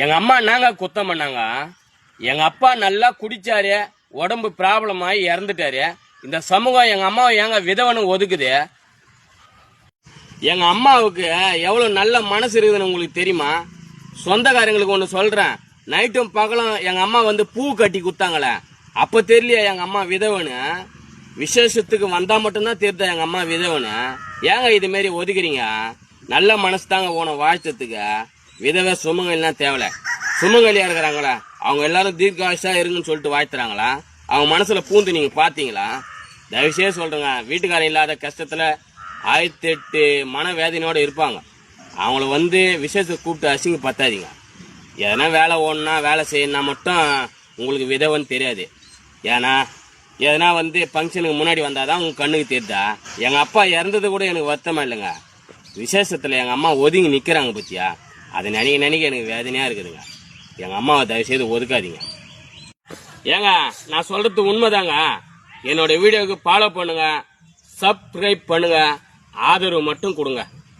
எங்க அம்மா நாங்க குத்தம் பண்ணாங்க. எங்க அப்பா நல்லா குடிச்சாரு, உடம்பு ப்ராப்ளம் ஆகி இறந்துட்டாரு. இந்த சமூகம் எங்க அம்மாவை ஏங்க விதவனு ஒதுக்குது? எங்க அம்மாவுக்கு எவ்வளவு நல்ல மனசு இருக்குதுன்னு உங்களுக்கு தெரியுமா? சொந்தக்காரங்களுக்கு ஒண்ணு சொல்றேன், நைட்டும் பகலும் எங்க அம்மா வந்து பூ கட்டி குத்தாங்களே, அப்ப தெரியலையா எங்க அம்மா விதவனு? விசேஷத்துக்கு வந்தா மட்டும்தான் தெரியுதா எங்க அம்மா விதவனு? ஏங்க இது மாரி ஒதுக்குறீங்க? நல்ல மனசு தாங்க போன வாழ்த்தத்துக்கு. விதவை சுமங்கலாம் தேவல. சுமங்கலியா இருக்கிறாங்களா அவங்க எல்லாரும் தீர்க்காயுஷா இருங்கன்னு சொல்லிட்டு வாழ்த்துறாங்களா? அவங்க மனசுல பூந்து நீங்க பாத்தீங்களா? தயவுசெய்து சொல்றேங்க, வீட்டுக்காரன் இல்லாத கஷ்டத்துல 1008 மனவேதனையோட இருப்பாங்க. அவங்கள வந்து விசேஷத்தை கூப்பிட்டு அசிங்க பத்தாதீங்க. எதனா வேலை ஓடனா வேலை செய்யணும்னா மட்டும் உங்களுக்கு விதவன்னு தெரியாது. ஏன்னா எதனா வந்து ஃபங்க்ஷனுக்கு முன்னாடி வந்தாதான் உங்க கண்ணுக்கு தெரியுதா? எங்க அப்பா இறந்தது கூட எனக்கு வருத்தமா இல்லைங்க. விசேஷத்துல எங்க அம்மா ஒதுங்கி நிக்கிறாங்க பத்தியா, அதை நினைக்க எனக்கு வேதனையா இருக்குதுங்க. எங்க அம்மாவை தயவு செய்து ஒதுக்காதீங்க. ஏங்க நான் சொல்றது உண்மைதாங்க. என்னோட வீடியோவுக்கு ஃபாலோ பண்ணுங்க, சப்ஸ்கிரைப் பண்ணுங்க, ஆதரவு மட்டும் கொடுங்க.